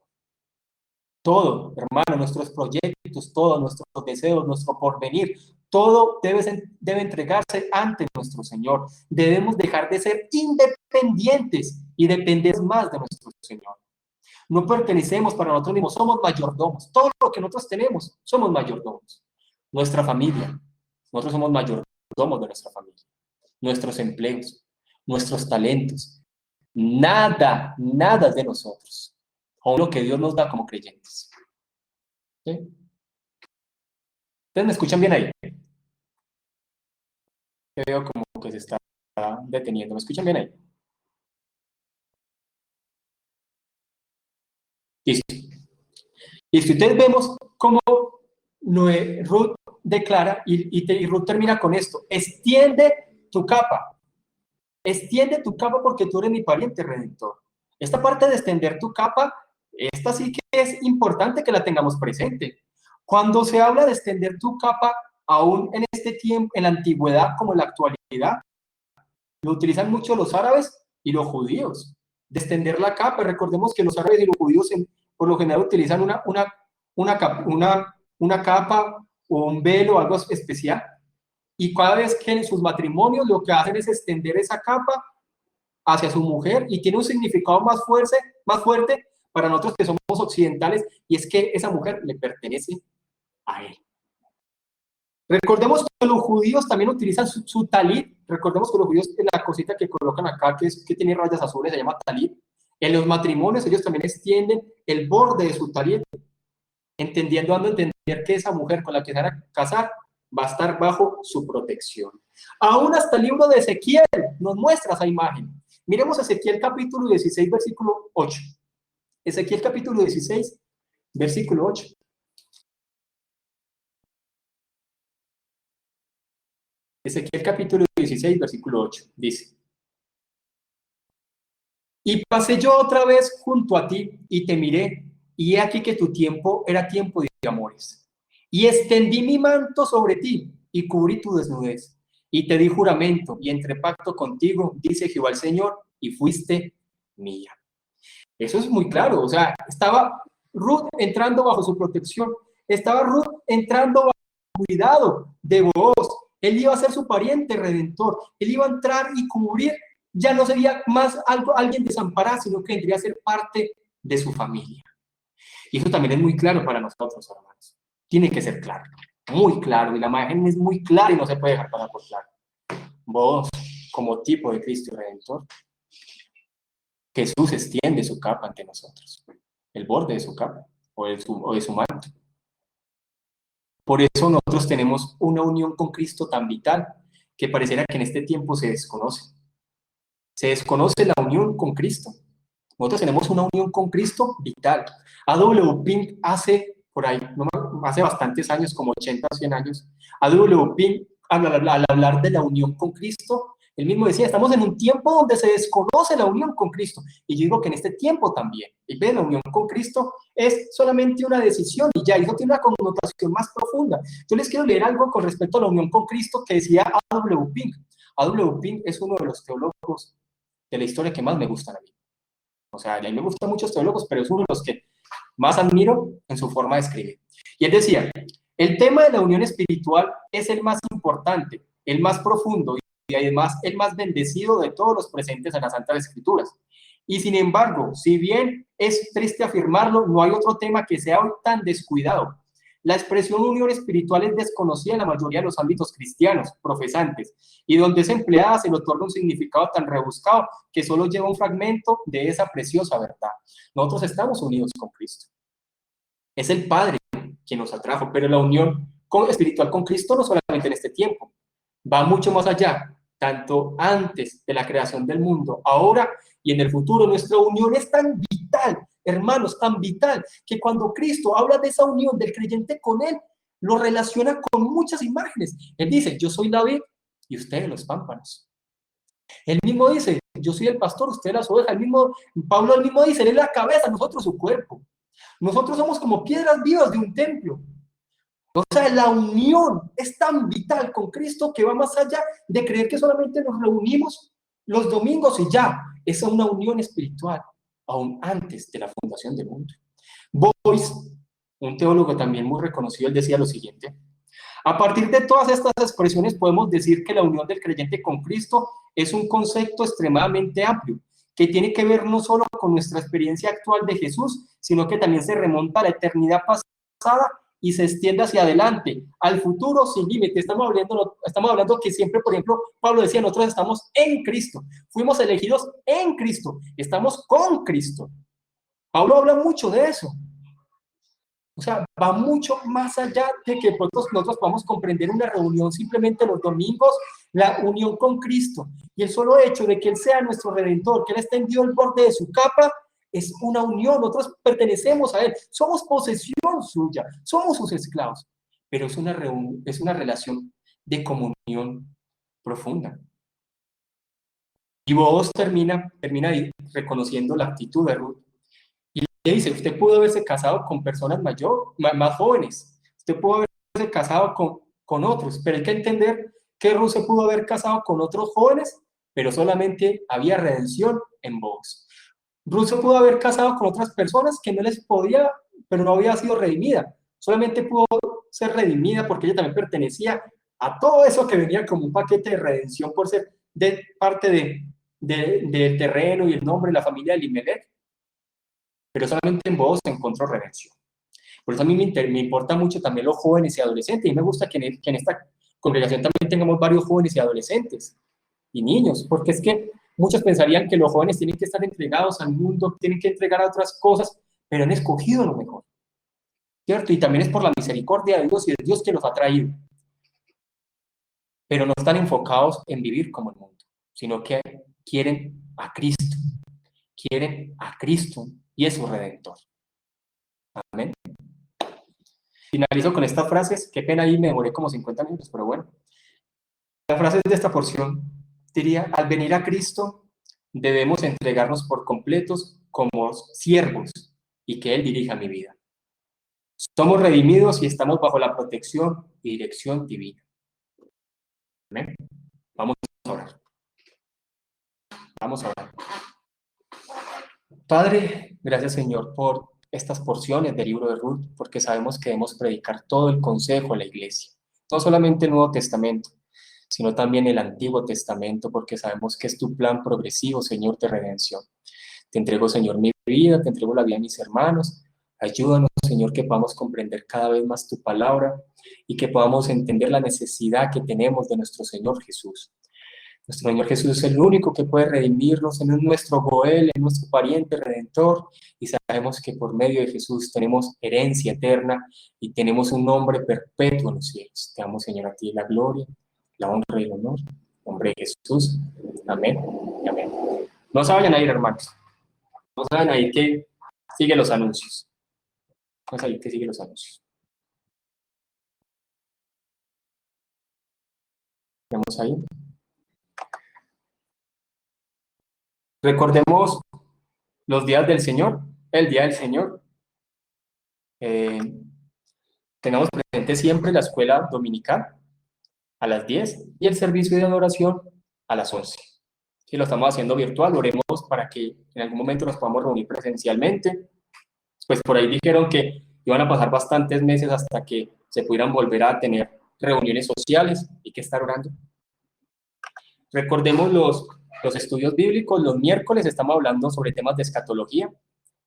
Todo, hermano, nuestros proyectos, todos nuestros deseos, nuestro porvenir, todo debe entregarse ante nuestro Señor. Debemos dejar de ser independientes y depender más de nuestro Señor. No pertenecemos para nosotros mismos, somos mayordomos. Todo lo que nosotros tenemos, somos mayordomos. Nuestra familia, nosotros somos mayordomos de nuestra familia. Nuestros empleos, nuestros talentos, nada es de nosotros. O lo que Dios nos da como creyentes. ¿Sí? ¿Ustedes me escuchan bien ahí? Yo veo como que se está deteniendo. ¿Me escuchan bien ahí? Listo. Y si ustedes vemos cómo Ruth declara, y Ruth termina con esto, extiende tu capa porque tú eres mi pariente redentor. Esta parte de extender tu capa, esta sí que es importante que la tengamos presente. Cuando se habla de extender tu capa, aún en este tiempo, en la antigüedad como en la actualidad, lo utilizan mucho los árabes y los judíos. De extender la capa, recordemos que los árabes y los judíos por lo general utilizan una capa o un velo, algo especial. Y cada vez que en sus matrimonios lo que hacen es extender esa capa hacia su mujer y tiene un significado más fuerte para nosotros que somos occidentales, y es que esa mujer le pertenece a él. Recordemos que los judíos también utilizan su talit. Recordemos que los judíos, la cosita que colocan acá, que tiene rayas azules, se llama talit. En los matrimonios ellos también extienden el borde de su talit, dando a entender que esa mujer con la que se van a casar va a estar bajo su protección. Aún hasta el libro de Ezequiel nos muestra esa imagen. Miremos Ezequiel capítulo 16, versículo 8. Ezequiel capítulo 16, versículo 8. Ezequiel capítulo 16, versículo 8, dice: y pasé yo otra vez junto a ti y te miré, y he aquí que tu tiempo era tiempo de amores. Y extendí mi manto sobre ti y cubrí tu desnudez. Y te di juramento y entre pacto contigo, dice Jehová el Señor, y fuiste mía. Eso es muy claro, o sea, estaba Ruth entrando bajo su protección, estaba Ruth entrando bajo el cuidado de Booz. Él iba a ser su pariente redentor, él iba a entrar y cubrir, ya no sería más alguien desamparado, sino que vendría a ser parte de su familia. Y eso también es muy claro para nosotros, hermanos. Tiene que ser claro, muy claro, y la imagen es muy clara y no se puede dejar pasar por claro. Vos, como tipo de Cristo Redentor, Jesús extiende su capa ante nosotros, el borde de su capa o de su manto. Por eso nosotros tenemos una unión con Cristo tan vital que pareciera que en este tiempo se desconoce. Se desconoce la unión con Cristo. Nosotros tenemos una unión con Cristo vital. A.W. Pink hace bastantes años, como 80 o 100 años, A.W. Pink, al hablar de la unión con Cristo, él mismo decía, estamos en un tiempo donde se desconoce la unión con Cristo. Y yo digo que en este tiempo también. Y ve, la unión con Cristo es solamente una decisión y ya, eso tiene una connotación más profunda. Yo les quiero leer algo con respecto a la unión con Cristo que decía A.W. Pink. A.W. Pink es uno de los teólogos de la historia que más me gustan a mí. O sea, a mí me gustan muchos teólogos, pero es uno de los que más admiro en su forma de escribir. Y él decía, el tema de la unión espiritual es el más importante, el más profundo y además el más bendecido de todos los presentes en las Santas Escrituras. Y sin embargo, si bien es triste afirmarlo, no hay otro tema que sea hoy tan descuidado. La expresión unión espiritual es desconocida en la mayoría de los ámbitos cristianos, profesantes, y donde es empleada se le otorga un significado tan rebuscado que solo lleva un fragmento de esa preciosa verdad. Nosotros estamos unidos con Cristo. Es el Padre quien nos atrajo, pero la unión espiritual con Cristo no solamente en este tiempo, va mucho más allá, tanto antes de la creación del mundo, ahora y en el futuro. Nuestra unión es tan vital, hermanos, tan vital, que cuando Cristo habla de esa unión del creyente con Él, lo relaciona con muchas imágenes. Él dice, yo soy la vid y ustedes los pámpanos. Él mismo dice, yo soy el pastor, ustedes las ovejas. Pablo él mismo dice, Él es la cabeza, nosotros su cuerpo. Nosotros somos como piedras vivas de un templo. O sea, la unión es tan vital con Cristo que va más allá de creer que solamente nos reunimos los domingos y ya. Es una unión espiritual, aún antes de la fundación del mundo. Boyce, un teólogo también muy reconocido, él decía lo siguiente: a partir de todas estas expresiones podemos decir que la unión del creyente con Cristo es un concepto extremadamente amplio, que tiene que ver no solo con nuestra experiencia actual de Jesús, sino que también se remonta a la eternidad pasada y se extiende hacia adelante, al futuro sin límite. Estamos hablando que siempre, por ejemplo, Pablo decía, nosotros estamos en Cristo, fuimos elegidos en Cristo, estamos con Cristo. Pablo habla mucho de eso. O sea, va mucho más allá de que nosotros podamos comprender una reunión simplemente los domingos, la unión con Cristo. Y el solo hecho de que Él sea nuestro Redentor, que Él extendió el borde de su capa, es una unión. Nosotros pertenecemos a Él, somos posesión suya, somos sus esclavos. Pero es una relación de comunión profunda. Y Boaz termina reconociendo la actitud de Ruth. Y dice, usted pudo haberse casado con personas más jóvenes, usted pudo haberse casado con otros, pero hay que entender que Ruth se pudo haber casado con otros jóvenes, pero solamente había redención en Boaz. Ruth se pudo haber casado con otras personas que no les podía pero no había sido redimida. Solamente pudo ser redimida porque ella también pertenecía a todo eso que venía como un paquete de redención por ser de parte del terreno y el nombre de la familia de Elimelech, pero solamente en vos encontró redención. Por eso a mí me importa mucho también los jóvenes y adolescentes, y me gusta que en esta congregación también tengamos varios jóvenes y adolescentes y niños, porque es que muchos pensarían que los jóvenes tienen que estar entregados al mundo, tienen que entregar a otras cosas, pero han escogido lo mejor, ¿cierto? Y también es por la misericordia de Dios y es Dios que los ha traído, pero no están enfocados en vivir como el mundo, sino que quieren a Cristo y es su Redentor. Amén. Finalizo con estas frases, qué pena ahí me demoré como 50 minutos, pero bueno. Las frases de esta porción diría, al venir a Cristo debemos entregarnos por completos como siervos y que Él dirija mi vida. Somos redimidos y estamos bajo la protección y dirección divina. ¿Amén? Vamos a orar. Vamos a orar. Padre, gracias Señor por estas porciones del libro de Ruth, porque sabemos que debemos predicar todo el consejo de la iglesia, no solamente el Nuevo Testamento, sino también el Antiguo Testamento, porque sabemos que es tu plan progresivo, Señor, de redención. Te entrego, Señor, mi vida, te entrego la vida de mis hermanos. Ayúdanos, Señor, que podamos comprender cada vez más tu palabra y que podamos entender la necesidad que tenemos de nuestro Señor Jesús. Nuestro Señor Jesús es el único que puede redimirnos, Él es nuestro Goel, es nuestro pariente redentor, y sabemos que por medio de Jesús tenemos herencia eterna y tenemos un nombre perpetuo en los cielos. Te damos, Señor, a ti la gloria, la honra y el honor. En nombre de Jesús. Amén. Amén. No se vayan a ir, hermanos. No se vayan a ir, que sigue los anuncios. No se vayan a ir, que sigue los anuncios. Vamos ahí. Recordemos los días del Señor, el día del Señor. Tengamos presente siempre la escuela dominical a las 10 y el servicio de adoración a las 11. Si lo estamos haciendo virtual, oremos para que en algún momento nos podamos reunir presencialmente. Pues por ahí dijeron que iban a pasar bastantes meses hasta que se pudieran volver a tener reuniones sociales y que estar orando. Recordemos los estudios bíblicos. Los miércoles estamos hablando sobre temas de escatología.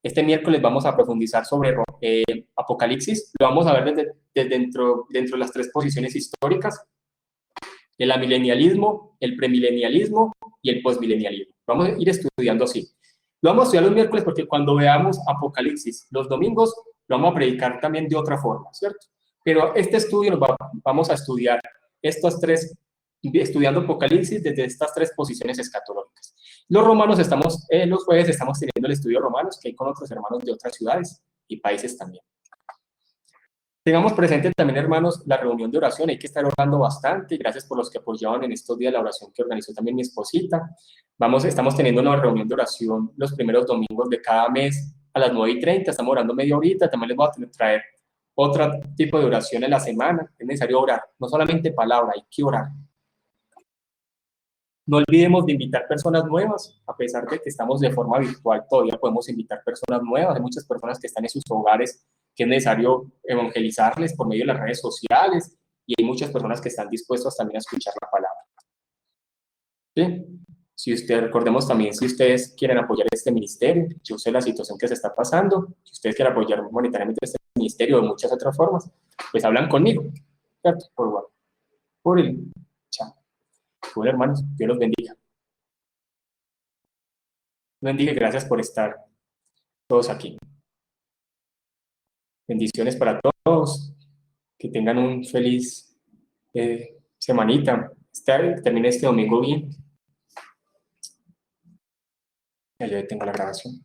Este miércoles vamos a profundizar sobre Apocalipsis. Lo vamos a ver desde dentro de las tres posiciones históricas: el amilenialismo, el premilenialismo y el postmilenialismo. Vamos a ir estudiando así. Lo vamos a estudiar los miércoles porque cuando veamos Apocalipsis los domingos, lo vamos a predicar también de otra forma, ¿cierto? Pero este estudio vamos a estudiar estos tres, estudiando Apocalipsis desde estas tres posiciones escatológicas. Los jueves estamos teniendo el estudio romanos, que hay con otros hermanos de otras ciudades y países también. Tengamos presente también, hermanos, la reunión de oración. Hay que estar orando bastante. Gracias por los que apoyaban en estos días la oración que organizó también mi esposita. Estamos teniendo una reunión de oración los primeros domingos de cada mes a las 9:30. Estamos orando media horita. También les voy a traer otro tipo de oración en la semana. Es necesario orar, no solamente palabra, hay que orar. No olvidemos de invitar personas nuevas, a pesar de que estamos de forma virtual, todavía podemos invitar personas nuevas. Hay muchas personas que están en sus hogares que es necesario evangelizarles por medio de las redes sociales, y hay muchas personas que están dispuestas también a escuchar la palabra. ¿Sí? Recordemos también, si ustedes quieren apoyar este ministerio, yo sé la situación que se está pasando, si ustedes quieren apoyar monetariamente este ministerio de muchas otras formas, pues hablan conmigo, ¿cierto? Por el chat. Bueno, hermanos, Dios los bendiga. Los bendiga, gracias por estar todos aquí. Bendiciones para todos, que tengan un feliz semanita, termine este domingo bien. Ya yo tengo la grabación.